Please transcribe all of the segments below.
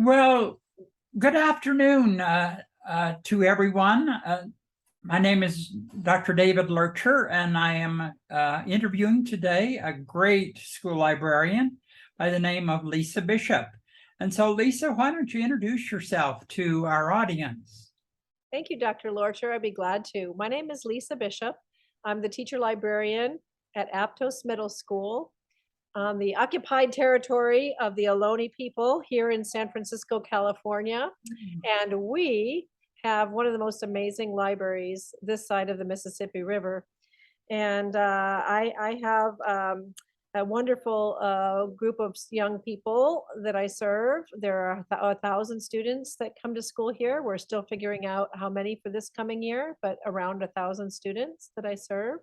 Well, good afternoon to everyone. My name is Dr. David Loertscher, and I am interviewing today a great school librarian by the name of Lisa Bishop. And so, Lisa, why don't you introduce yourself to our audience? Thank you, Dr. Loertscher. I'd be glad to. My name is Lisa Bishop. I'm the teacher librarian at Aptos Middle School on the occupied territory of the Ohlone people here in San Francisco, California. And we have one of the most amazing libraries this side of the Mississippi River. And I have a wonderful group of young people that I serve. There are 1,000 students that come to school here. We're still figuring out how many for this coming year, but around 1,000 students that I serve.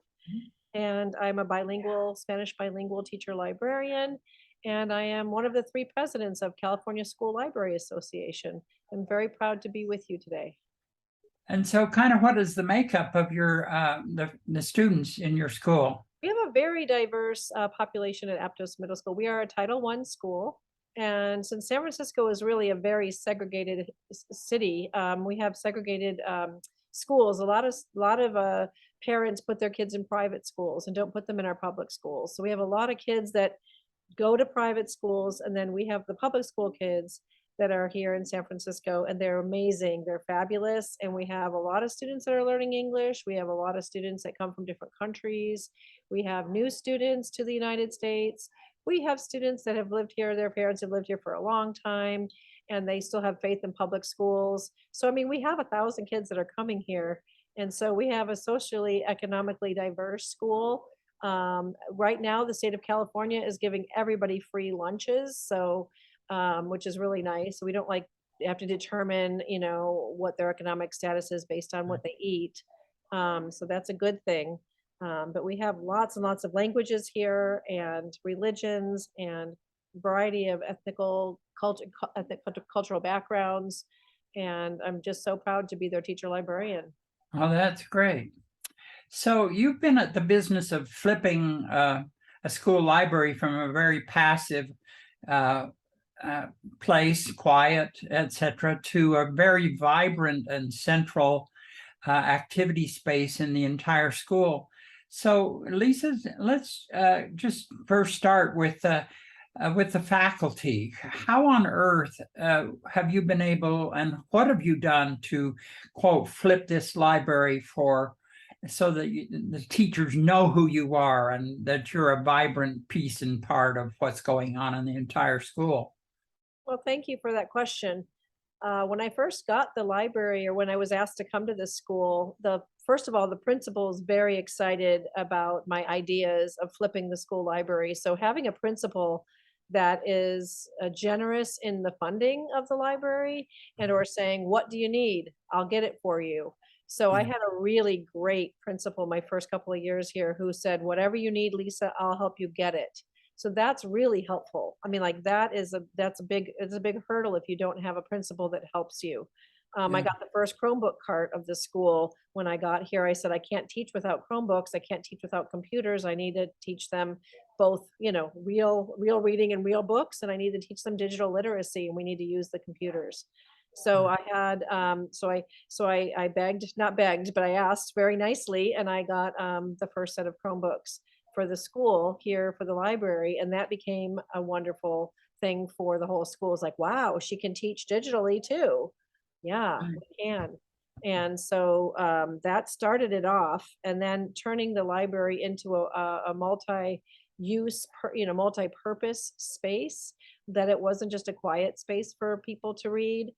And I'm a bilingual, Spanish bilingual teacher librarian. And I am one of the 3 presidents of California School Library Association. I'm very proud to be with you today. And so, kind of, what is the makeup of your the students in your school? We have a very diverse population at Aptos Middle School. We are a Title I school. And since San Francisco is really a very segregated city, we have segregated schools. A lot of parents put their kids in private schools and don't put them in our public schools. So we have a lot of kids that go to private schools, and then we have the public school kids that are here in San Francisco, and they're amazing. They're fabulous. And we have a lot of students that are learning English. We have a lot of students that come from different countries. We have new students to the United States. We have students that have lived here, their parents have lived here for a long time, and they still have faith in public schools. So, I mean, we have 1,000 kids that are coming here. And so we have a socially, economically diverse school. Right now, the state of California is giving everybody free lunches. So which is really nice. We don't have to determine, what their economic status is based on what they eat. So that's a good thing. But we have lots and lots of languages here and religions and variety of ethnic cultural backgrounds. And I'm just so proud to be their teacher librarian. Oh, that's great. So you've been at the business of flipping a school library from a very passive place, quiet, etc., to a very vibrant and central activity space in the entire school. So, Lisa, let's just first start with the faculty. How on earth have you been able, and what have you done to, quote, flip this library so that the teachers know who you are and that you're a vibrant piece and part of what's going on in the entire school? Well, thank you for that question. When I first got the library, or when I was asked to come to this school, first of all, the principal is very excited about my ideas of flipping the school library. So having a principal that is generous in the funding of the library or saying, what do you need? I'll get it for you. So I had a really great principal my first couple of years here who said, whatever you need, Lisa, I'll help you get it. So that's really helpful. I mean, like it's a big hurdle if you don't have a principal that helps you. I got the first Chromebook cart of the school when I got here. I said, I can't teach without Chromebooks. I can't teach without computers. I need to teach them both, real reading and real books, and I need to teach them digital literacy, and we need to use the computers. So I had, I begged, not begged, but I asked very nicely, and I got the first set of Chromebooks for the school here for the library. And that became a wonderful thing for the whole school. It's like, wow, she can teach digitally too. Yeah, we can. And so that started it off. And then turning the library into a multi-use, multi-purpose space, that it wasn't just a quiet space for people to read.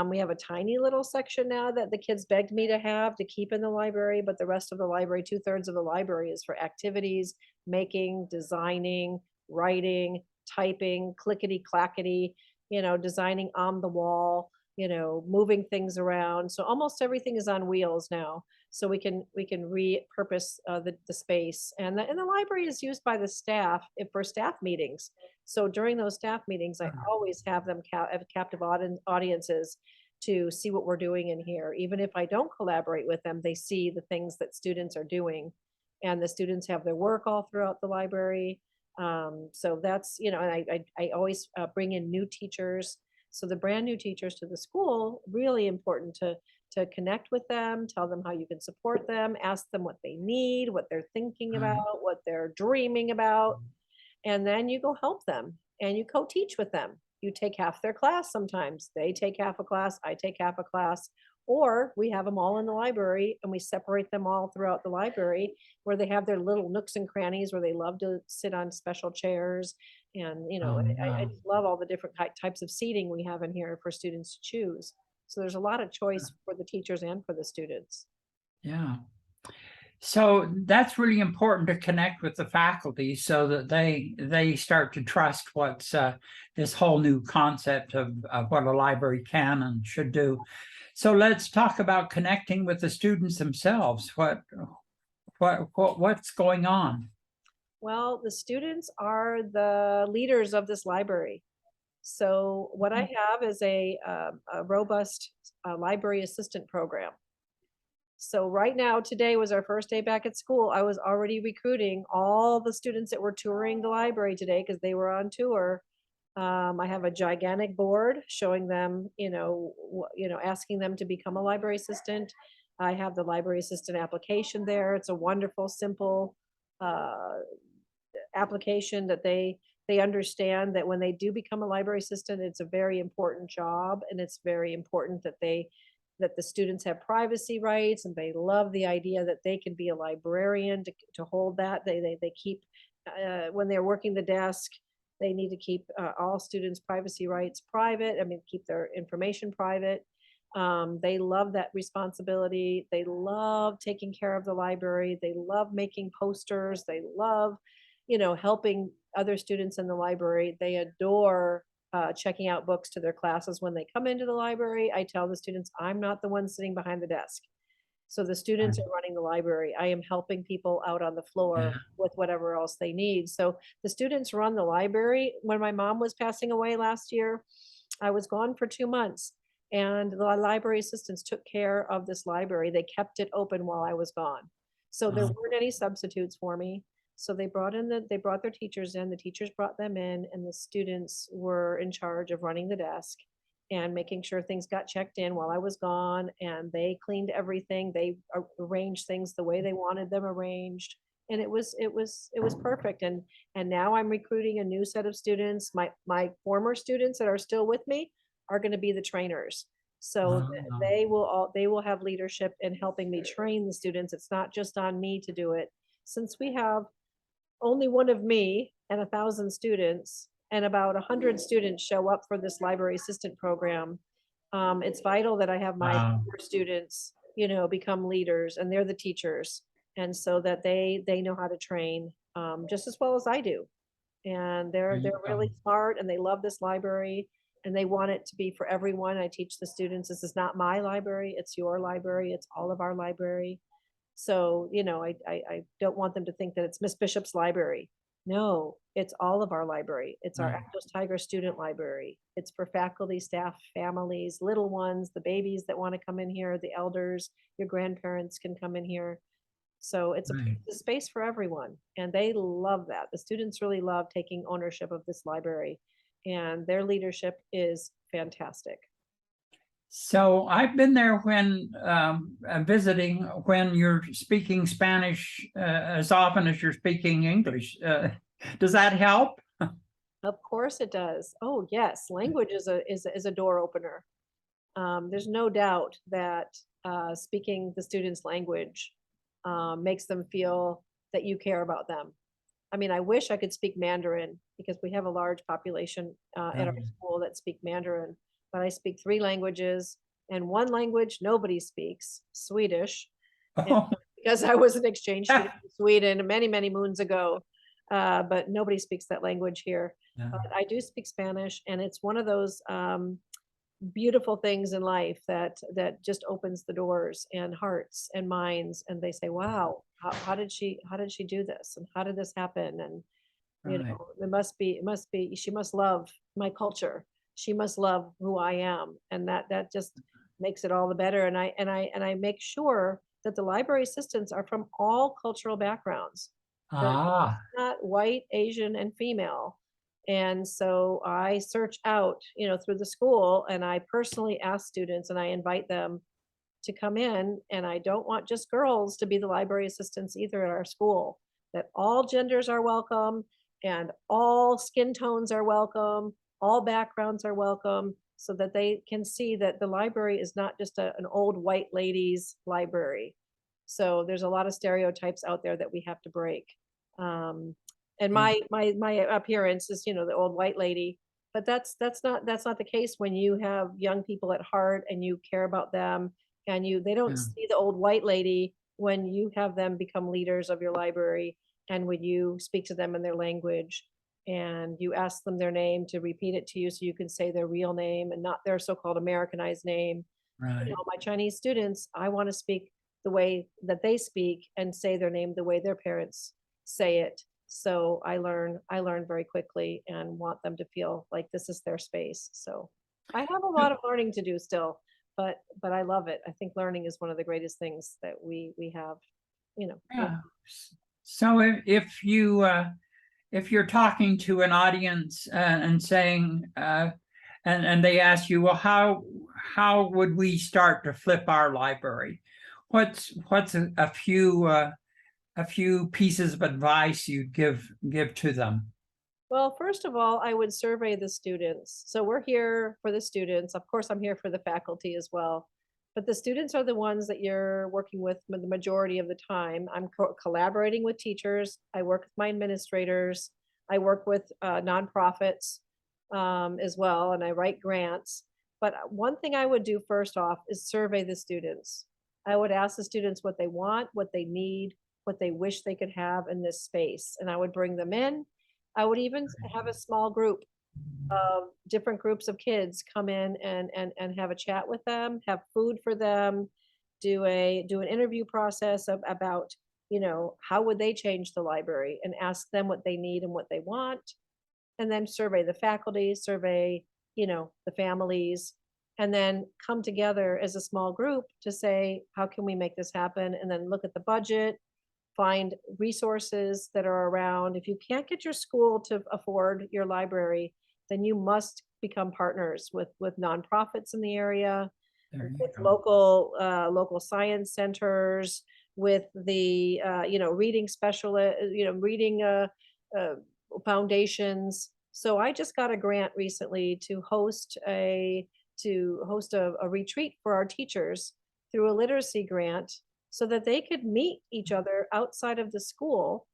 We have a tiny little section now that the kids begged me to keep in the library, but the rest of the library, 2/3 of the library, is for activities, making, designing, writing, typing, clickety clackety, designing on the wall, moving things around. So almost everything is on wheels now. So we can repurpose the space, and the library is used by the staff for staff meetings. So during those staff meetings, I always have them have captive audiences to see what we're doing in here. Even if I don't collaborate with them, they see the things that students are doing, and the students have their work all throughout the library. So that's, and I always bring in new teachers. So the brand new teachers to the school, really important to connect with them, tell them how you can support them, ask them what they need, what they're thinking Right. about, what they're dreaming about, and then you go help them and you co-teach with them. You take half their class sometimes. They take half a class, I take half a class, or we have them all in the library and we separate them all throughout the library where they have their little nooks and crannies where they love to sit on special chairs. And, I Wow. just love all the different types of seating we have in here for students to choose. So there's a lot of choice for the teachers and for the students. Yeah. So that's really important to connect with the faculty so that they start to trust what's this whole new concept of what a library can and should do. So let's talk about connecting with the students themselves. What's going on? Well, the students are the leaders of this library. So what I have is a robust library assistant program. So right now, today was our first day back at school. I was already recruiting all the students that were touring the library today because they were on tour. I have a gigantic board showing them, asking them to become a library assistant. I have the library assistant application there. It's a wonderful, simple application that they understand that when they do become a library assistant, it's a very important job, and it's very important that the students have privacy rights, and they love the idea that they can be a librarian to hold that. They keep when they're working the desk, they need to keep all students' privacy rights private. I mean, keep their information private. They love that responsibility. They love taking care of the library. They love making posters. They love, helping other students in the library. They adore checking out books to their classes when they come into the library. I tell the students, I'm not the one sitting behind the desk. So the students are running the library. I am helping people out on the floor Yeah. with whatever else they need. So the students run the library. When my mom was passing away last year, I was gone for 2 months, and the library assistants took care of this library. They kept it open while I was gone. So there weren't any substitutes for me. So they brought their teachers in, the teachers brought them in, and the students were in charge of running the desk and making sure things got checked in while I was gone. And they cleaned everything. They arranged things the way they wanted them arranged. And it was perfect. And now I'm recruiting a new set of students. My former students that are still with me are going to be the trainers. So they will have leadership in helping me train the students. It's not just on me to do it. Since we have only one of me and 1,000 students, and about 100 students show up for this library assistant program, it's vital that I have my students, become leaders, and they're the teachers, and so that they know how to train just as well as I do. And they're really smart, and they love this library, and they want it to be for everyone. I teach the students, this is not my library, it's your library, it's all of our library. So, I don't want them to think that it's Miss Bishop's library. No, it's all of our library. It's our Aptos Tiger student library. It's for faculty, staff, families, little ones, the babies that want to come in here, the elders, your grandparents can come in here. So it's a space for everyone. And they love that. The students really love taking ownership of this library, and their leadership is fantastic. So I've been there when visiting when you're speaking Spanish as often as you're speaking English. Does that help? Of course it does. Oh, yes. Language is a door opener. There's no doubt that speaking the students' language makes them feel that you care about them. I mean, I wish I could speak Mandarin because we have a large population at our school that speak Mandarin, but I speak 3 languages, and one language nobody speaks, Swedish, because I was an exchange student in Sweden many, many moons ago. But nobody speaks that language here. But I do speak Spanish, and it's one of those beautiful things in life that just opens the doors and hearts and minds, and they say, wow, how did she do this, and how did this happen? And it must be she must love my culture, she must love who I am, and that just makes it all the better. And I make sure that the library assistants are from all cultural backgrounds. They're not white, Asian, and female. And so I search out, through the school, and I personally ask students and I invite them to come in. And I don't want just girls to be the library assistants either at our school, that all genders are welcome and all skin tones are welcome, all backgrounds are welcome, so that they can see that the library is not just an old white ladies library. So there's a lot of stereotypes out there that we have to break. And my appearance is, the old white lady, but that's not the case when you have young people at heart and you care about them, and they don't Yeah. see the old white lady when you have them become leaders of your library, and when you speak to them in their language and you ask them their name to repeat it to you so you can say their real name and not their so-called Americanized name. Right. My Chinese students, I want to speak the way that they speak and say their name the way their parents say it. So I learn very quickly and want them to feel like this is their space. So I have a lot of learning to do still, but I love it. I think learning is one of the greatest things that we have, Yeah. So if you're talking to an audience and saying and they ask you, well, how would we start to flip our library? What's a few pieces of advice you'd give to them? Well, first of all, I would survey the students. So we're here for the students. Of course, I'm here for the faculty as well. But the students are the ones that you're working with the majority of the time. I'm collaborating with teachers. I work with my administrators. I work with nonprofits as well, and I write grants. But one thing I would do first off is survey the students. I would ask the students what they want, what they need, what they wish they could have in this space. And I would bring them in. I would even have a small group of different groups of kids come in and have a chat with them, have food for them, do an interview process about, how would they change the library, and ask them what they need and what they want, and then survey the faculty, survey, the families, and then come together as a small group to say, how can we make this happen? And then look at the budget, find resources that are around. If you can't get your school to afford your library, then you must become partners with nonprofits in the area, with local science centers, with the reading specialist, reading foundations. So I just got a grant recently to host a retreat for our teachers through a literacy grant, so that they could meet each other outside of the school,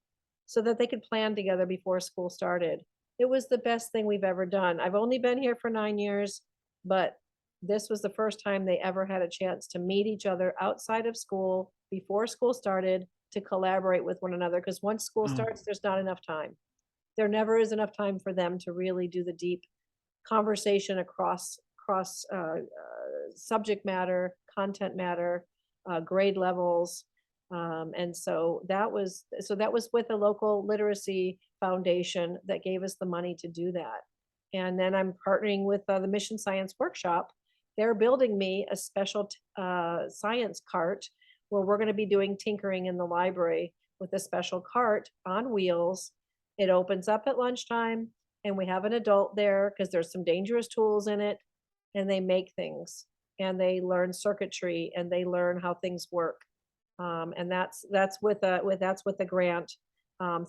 so that they could plan together before school started. It was the best thing we've ever done. I've only been here for 9 years, but this was the first time they ever had a chance to meet each other outside of school before school started, to collaborate with one another. Because once school starts, there's not enough time. There never is enough time for them to really do the deep conversation across subject matter, content matter, grade levels. And so that was with a local literacy foundation that gave us the money to do that. And then I'm partnering with the Mission Science Workshop. They're building me a special science cart, where we're going to be doing tinkering in the library with a special cart on wheels. It opens up at lunchtime, and we have an adult there because there's some dangerous tools in it, and they make things, and they learn circuitry, and they learn how things work. And that's with a grant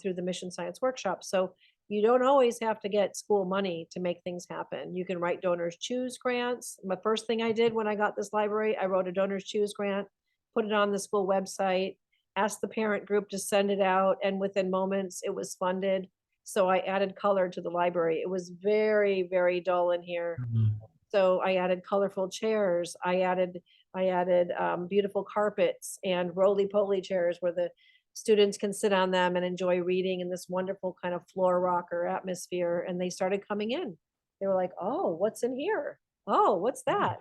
through the Mission Science Workshop. So you don't always have to get school money to make things happen. You can write Donors Choose grants. The first thing I did when I got this library, I wrote a Donors Choose grant, put it on the school website, asked the parent group to send it out, and within moments it was funded. So I added color to the library. It was very, very dull in here. So I added colorful chairs. I added beautiful carpets and roly-poly chairs where the students can sit on them and enjoy reading in this wonderful kind of floor rocker atmosphere. And they started coming in. They were like, oh, what's in here? Oh, what's that?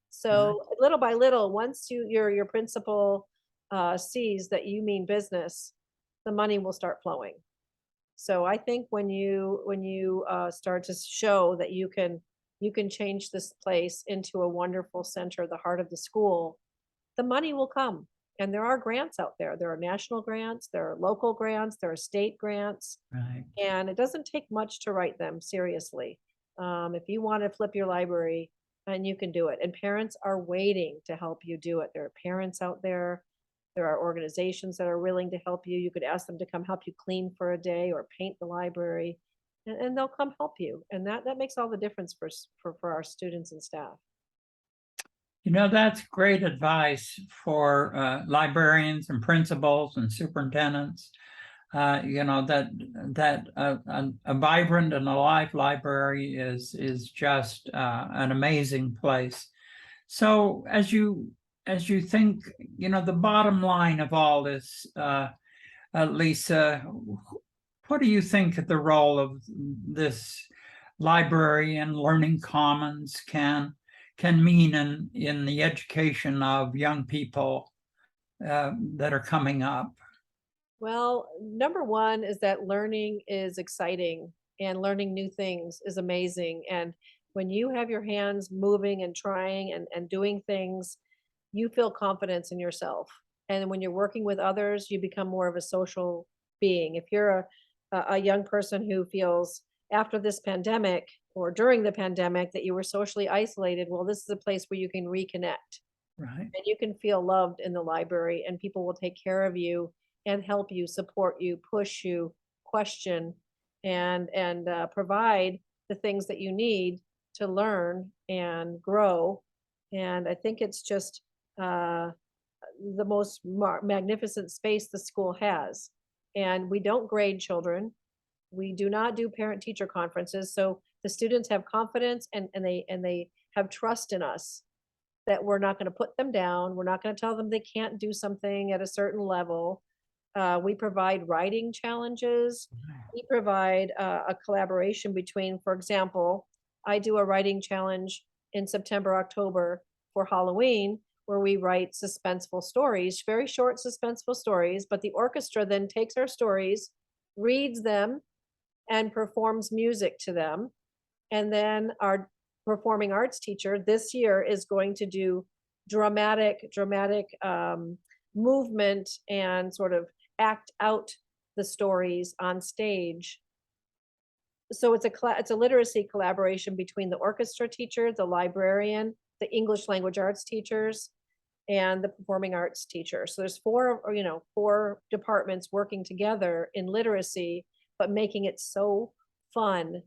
So little by little, once your principal sees that you mean business, the money will start flowing. So I think when you start to show that you can change this place into a wonderful center, the heart of the school, the money will come. And there are grants out there. There are national grants, there are local grants, there are state grants, Right. and it doesn't take much to write them, seriously. If you want to flip your library, and you can do it. And parents are waiting to help you do it. There are parents out there. There are organizations that are willing to help you. You could ask them to come help you clean for a day or paint the library, and they'll come help you. And that makes all the difference for our students and staff. You know, that's great advice for librarians and principals and superintendents. You know, that a vibrant and alive library is just an amazing place. So as you think, you know, the bottom line of all this, Lisa, what do you think the role of this library and learning commons can mean in the education of young people that are coming up? Well, number one is that learning is exciting, and learning new things is amazing. And when you have your hands moving and trying and doing things, you feel confidence in yourself. And when you're working with others, you become more of a social being. If you're a young person who feels after this pandemic or during the pandemic that you were socially isolated, well, this is a place where you can reconnect. Right. And you can feel loved in the library, and people will take care of you and help you, support you, push you, question, and provide the things that you need to learn and grow. And I think it's just the most magnificent space the school has. And we don't grade children. We do not do parent-teacher conferences. So the students have confidence, and they have trust in us that we're not going to put them down. We're not going to tell them they can't do something at a certain level. We provide writing challenges. We provide a collaboration between, for example, I do a writing challenge in September, October for Halloween, where we write suspenseful stories, very short suspenseful stories, but the orchestra then takes our stories, reads them, and performs music to them. And then our performing arts teacher this year is going to do dramatic movement and sort of act out the stories on stage. So it's a literacy collaboration between the orchestra teacher, the librarian, the English language arts teachers, and the performing arts teacher. So there's four departments working together in literacy, but making it so fun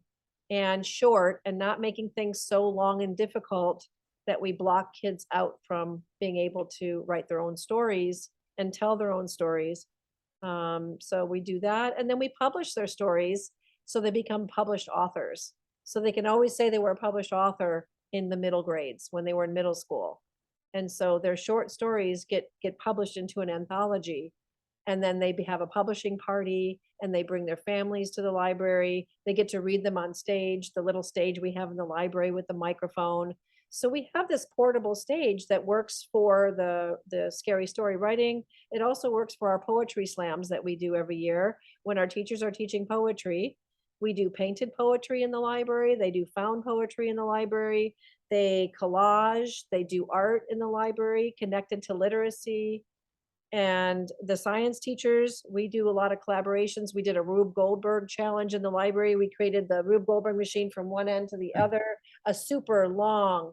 and short, and not making things so long and difficult that we block kids out from being able to write their own stories and tell their own stories. So we do that, and then we publish their stories so they become published authors. So they can always say they were a published author in the middle grades when they were in middle school. And so their short stories get published into an anthology, and then they have a publishing party, and they bring their families to the library. They get to read them on stage, the little stage we have in the library with the microphone. So we have this portable stage that works for the scary story writing. It also works for our poetry slams that we do every year when our teachers are teaching poetry. We do painted poetry in the library. They do found poetry in the library. They collage. They do art in the library connected to literacy. And the science teachers, we do a lot of collaborations. We did a Rube Goldberg challenge in the library. We created the Rube Goldberg machine from one end to the other, a super long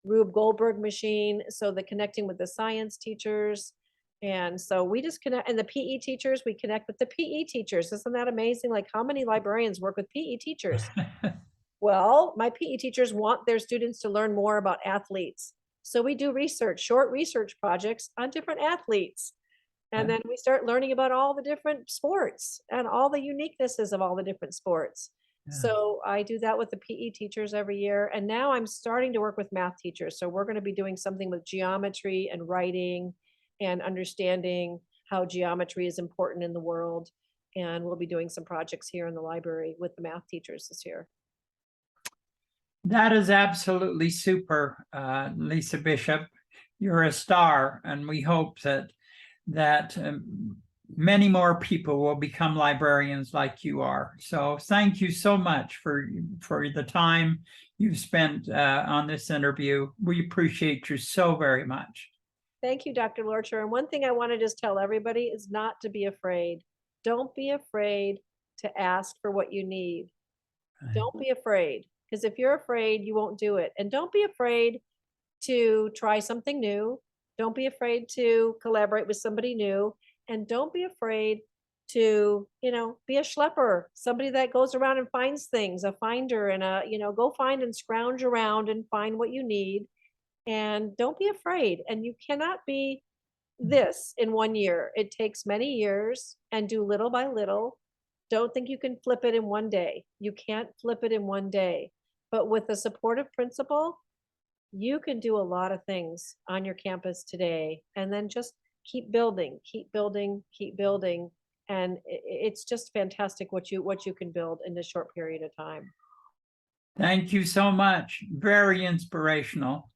Rube Goldberg machine. So the connecting with the science teachers. And so we just connect, and the PE teachers, we connect with the PE teachers. Isn't that amazing? Like, how many librarians work with PE teachers? Well, my PE teachers want their students to learn more about athletes. So we do research, short research projects on different athletes. And then we start learning about all the different sports and all the uniquenesses of all the different sports. So I do that with the PE teachers every year. And now I'm starting to work with math teachers. So we're going to be doing something with geometry and writing and understanding how geometry is important in the world. And we'll be doing some projects here in the library with the math teachers this year. That is absolutely super, Lisa Bishop. You're a star, and we hope that many more people will become librarians like you are. So thank you so much for the time you've spent on this interview. We appreciate you so very much. Thank you, Dr. Loertscher. And one thing I want to just tell everybody is not to be afraid. Don't be afraid to ask for what you need. Don't be afraid, because if you're afraid, you won't do it. And don't be afraid to try something new. Don't be afraid to collaborate with somebody new. And don't be afraid to, be a schlepper, somebody that goes around and finds things, a finder and go find and scrounge around and find what you need. And don't be afraid. And you cannot be this in 1 year. It takes many years, and do little by little. Don't think you can flip it in 1 day. You can't flip it in 1 day. But with a supportive principal, you can do a lot of things on your campus today, and then just keep building, keep building, keep building. And it's just fantastic what you can build in this short period of time. Thank you so much. Very inspirational.